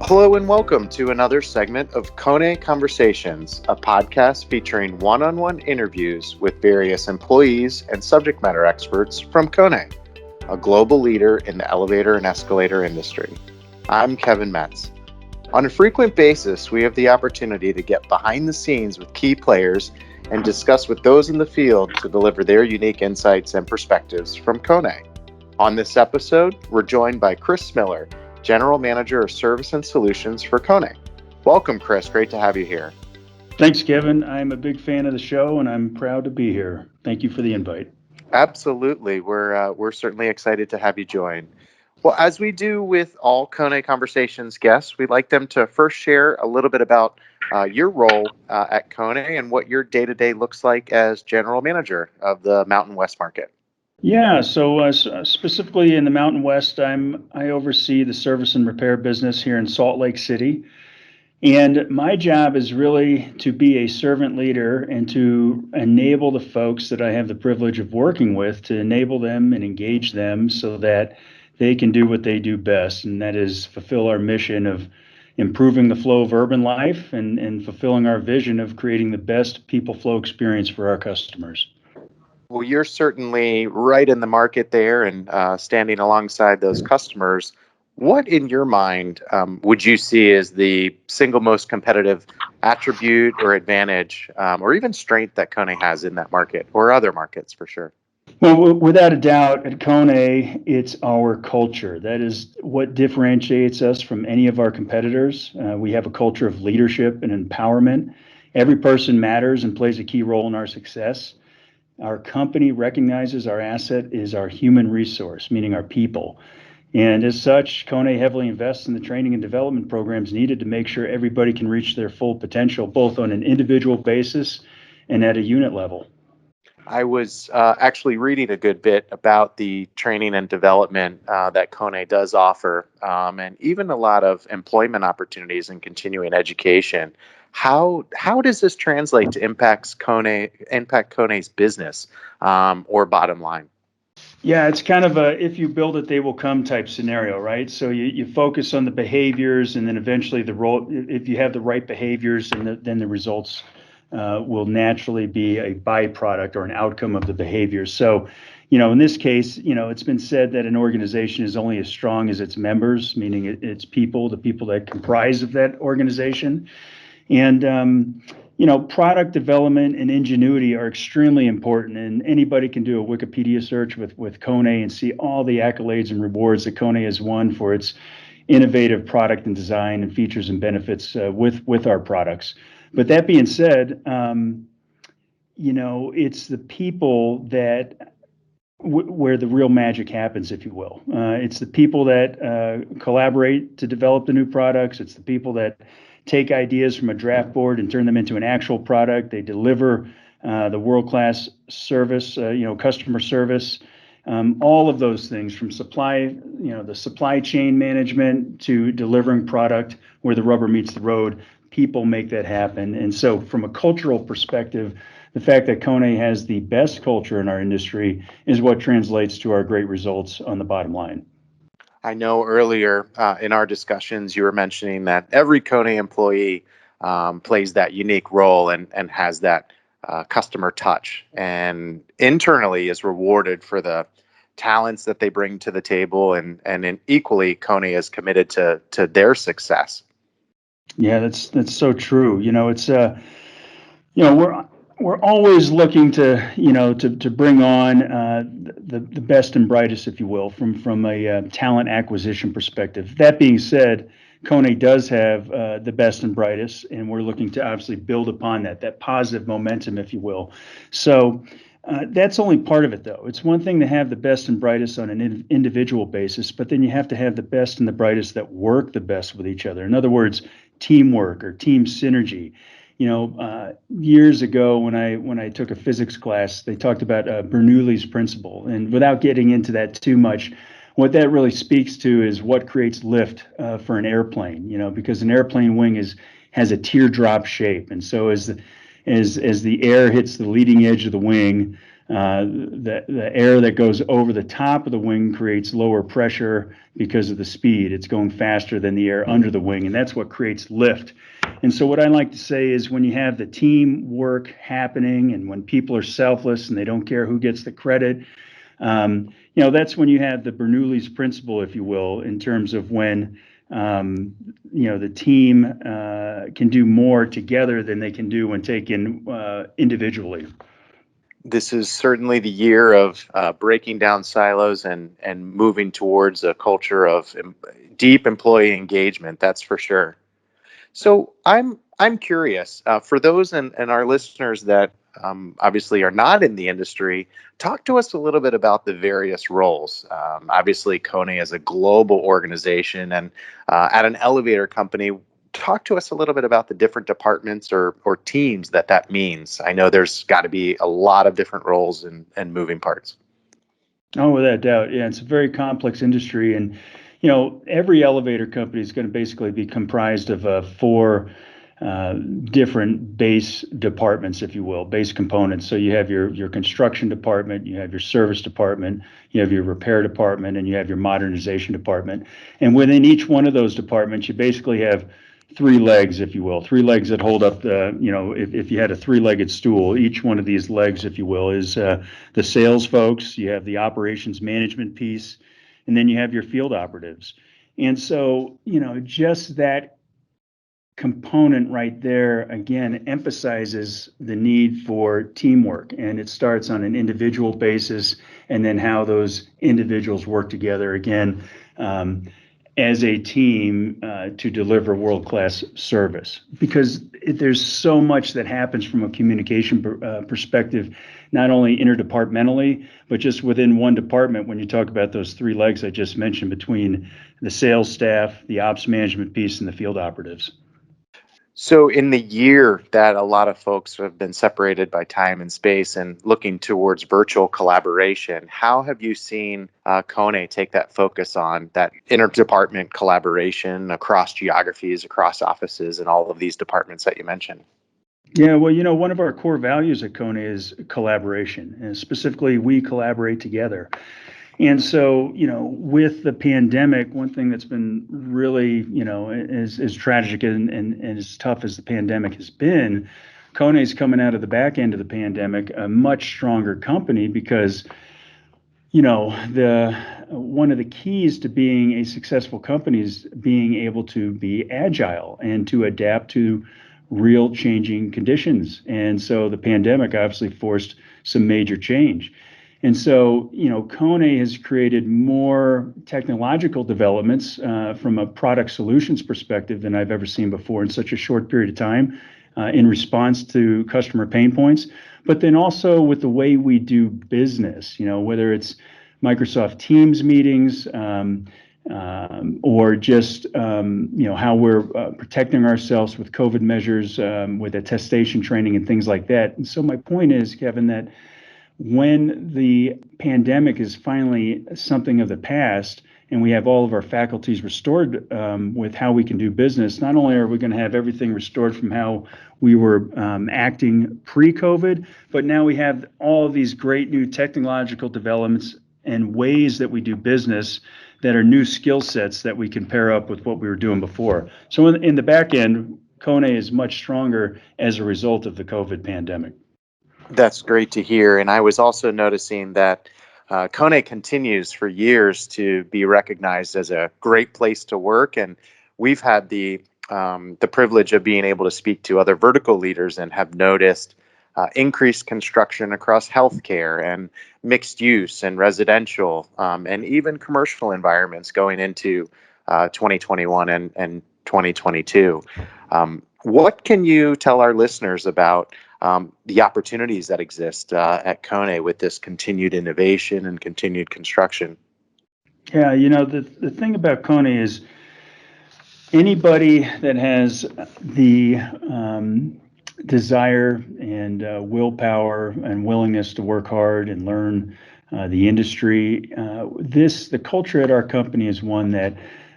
Hello and welcome to another segment of KONE Conversations, a podcast featuring one-on-one interviews with various employees and subject matter experts from KONE, a global leader in the elevator and escalator industry. I'm Kevin Metz. On a frequent basis, we have the opportunity to get behind the scenes with key players and discuss with those in the field to deliver their unique insights and perspectives from KONE. On this episode, we're joined by Chris Miller, General Manager of Service and Solutions for KONE. Welcome, Chris. Great to have you here. Thanks, Kevin. I'm a big fan of the show, and I'm proud to be here. Thank you for the invite. Absolutely. We're certainly excited to have you join. Well, as we do with all KONE Conversations guests, we'd like them to first share a little bit about your role at KONE and what your day-to-day looks like as General Manager of the Mountain West market. Yeah, so specifically in the Mountain West, I oversee the service and repair business here in Salt Lake City. And my job is really to be a servant leader and to enable the folks that I have the privilege of working with, to enable them and engage them so that they can do what they do best, and that is fulfill our mission of improving the flow of urban life and fulfilling our vision of creating the best people flow experience for our customers. Well, you're certainly right in the market there and standing alongside those customers. What, in your mind, would you see as the single most competitive attribute or advantage or even strength that KONE has in that market or other markets for sure? Well, without a doubt, at KONE, it's our culture. That is what differentiates us from any of our competitors. We have a culture of leadership and empowerment. Every person matters and plays a key role in our success. Our company recognizes our asset is our human resource, meaning our people. And as such, KONE heavily invests in the training and development programs needed to make sure everybody can reach their full potential, both on an individual basis and at a unit level. I was actually reading a good bit about the training and development that KONE does offer, and even a lot of employment opportunities and continuing education. How does this translate to impact KONE's business or bottom line? Yeah, it's kind of a if you build it, they will come type scenario, right? So you focus on the behaviors, and then eventually the role. If you have the right behaviors, then the results will naturally be a byproduct or an outcome of the behaviors. So, in this case, it's been said that an organization is only as strong as its members, meaning its people, the people that comprise of that organization. And product development and ingenuity are extremely important, and anybody can do a Wikipedia search with KONE and see all the accolades and rewards that KONE has won for its innovative product and design and features and benefits with our products. But that being said, it's the people that where the real magic happens, if you will. It's the people that collaborate to develop the new products. It's the people that take ideas from a draft board and turn them into an actual product. They deliver the world-class service, customer service, all of those things from the supply chain management to delivering product where the rubber meets the road. People make that happen. And so from a cultural perspective, the fact that KONE has the best culture in our industry is what translates to our great results on the bottom line. I know earlier in our discussions, you were mentioning that every KONE employee plays that unique role and has that customer touch, and internally is rewarded for the talents that they bring to the table, and equally, KONE is committed to their success. Yeah, that's so true. We're always looking to bring on the best and brightest, if you will, from a talent acquisition perspective. That being said, KONE does have the best and brightest, and we're looking to obviously build upon that positive momentum, if you will. So that's only part of it, though. It's one thing to have the best and brightest on an individual basis, but then you have to have the best and the brightest that work the best with each other. In other words, teamwork or team synergy. Years ago when I took a physics class, they talked about Bernoulli's principle, and without getting into that too much, what that really speaks to is what creates lift for an airplane. Because an airplane wing has a teardrop shape, and so as the air hits the leading edge of the wing, The air that goes over the top of the wing creates lower pressure because of the speed. It's going faster than the air under the wing, and that's what creates lift. And so what I like to say is when you have the teamwork happening and when people are selfless and they don't care who gets the credit, that's when you have the Bernoulli's principle, if you will, in terms of when the team can do more together than they can do when taken individually. This is certainly the year of breaking down silos and moving towards a culture of deep employee engagement. That's for sure. So I'm curious for those and our listeners that obviously are not in the industry. Talk to us a little bit about the various roles. Obviously, KONE is a global organization, and at an elevator company. Talk to us a little bit about the different departments or teams that means. I know there's got to be a lot of different roles and moving parts. Oh, without doubt. Yeah, it's a very complex industry. And, every elevator company is going to basically be comprised of four different base departments, if you will, base components. So you have your construction department, you have your service department, you have your repair department, and you have your modernization department. And within each one of those departments, you basically have three legs, if you will, three legs that hold up if you had a three-legged stool, each one of these legs, if you will, is the sales folks, you have the operations management piece, and then you have your field operatives. And so, just that component right there, again, emphasizes the need for teamwork. And it starts on an individual basis and then how those individuals work together, again, as a team to deliver world-class service. Because there's so much that happens from a communication perspective, not only interdepartmentally, but just within one department when you talk about those three legs I just mentioned between the sales staff, the ops management piece, and the field operatives. So, in the year that a lot of folks have been separated by time and space and looking towards virtual collaboration, how have you seen KONE take that focus on that interdepartment collaboration across geographies, across offices, and all of these departments that you mentioned? Yeah, well, one of our core values at KONE is collaboration, and specifically, we collaborate together. And so, with the pandemic, one thing that's been really, as tragic and as tough as the pandemic has been, KONE is coming out of the back end of the pandemic a much stronger company because, the one of the keys to being a successful company is being able to be agile and to adapt to real changing conditions. And so the pandemic obviously forced some major change. And so, KONE has created more technological developments from a product solutions perspective than I've ever seen before in such a short period of time in response to customer pain points. But then also with the way we do business, whether it's Microsoft Teams meetings or just, how we're protecting ourselves with COVID measures, with attestation training and things like that. And so my point is, Kevin, that when the pandemic is finally something of the past and we have all of our faculties restored with how we can do business, not only are we going to have everything restored from how we were acting pre-COVID, but now we have all of these great new technological developments and ways that we do business that are new skill sets that we can pair up with what we were doing before. So in the back end, KONE is much stronger as a result of the COVID pandemic. That's great to hear. And I was also noticing that KONE continues for years to be recognized as a great place to work. And we've had the privilege of being able to speak to other vertical leaders and have noticed increased construction across healthcare and mixed use and residential and even commercial environments going into 2021 and 2022. What can you tell our listeners about the opportunities that exist at KONE with this continued innovation and continued construction? Yeah, the thing about KONE is anybody that has the desire and willpower and willingness to work hard and learn the industry, the culture at our company is one that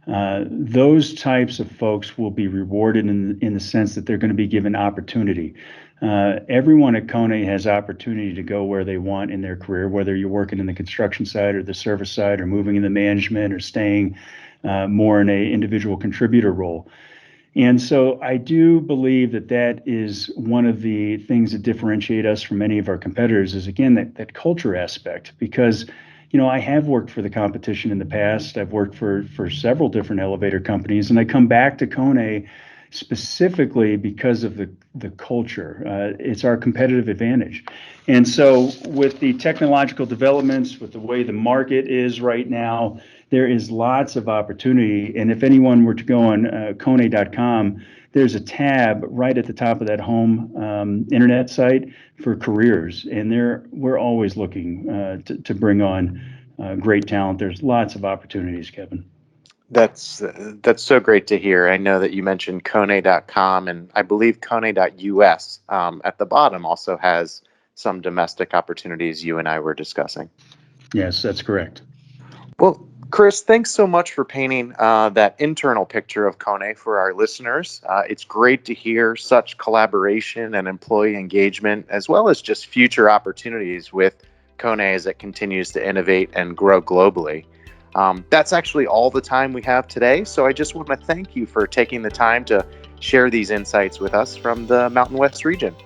Those types of folks will be rewarded in the sense that they're going to be given opportunity. Everyone at KONE has opportunity to go where they want in their career, whether you're working in the construction side or the service side or moving into management or staying more in a individual contributor role. And so I do believe that is one of the things that differentiate us from many of our competitors is, again, that culture aspect. Because, I have worked for the competition in the past. I've worked for several different elevator companies, and I come back to KONE specifically because of the culture. It's our competitive advantage. And so with the technological developments, with the way the market is right now, there is lots of opportunity. And if anyone were to go on Kone.com, there's a tab right at the top of that home internet site for careers. And we're always looking to bring on great talent. There's lots of opportunities, Kevin. That's so great to hear. I know that you mentioned Kone.com, and I believe Kone.us at the bottom also has some domestic opportunities you and I were discussing. Yes, that's correct. Well, Chris, thanks so much for painting that internal picture of KONE for our listeners. It's great to hear such collaboration and employee engagement, as well as just future opportunities with KONE as it continues to innovate and grow globally. That's actually all the time we have today. So I just want to thank you for taking the time to share these insights with us from the Mountain West region.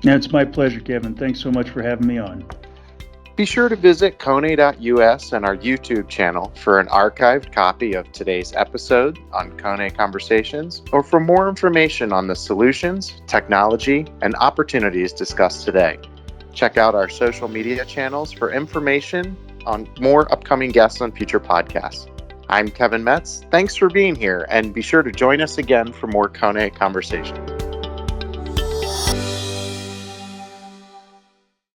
Yeah, it's my pleasure, Kevin. Thanks so much for having me on. Be sure to visit Kone.us and our YouTube channel for an archived copy of today's episode on KONE Conversations, or for more information on the solutions, technology, and opportunities discussed today. Check out our social media channels for information on more upcoming guests on future podcasts. I'm Kevin Metz. Thanks for being here, and be sure to join us again for more KONE Conversations.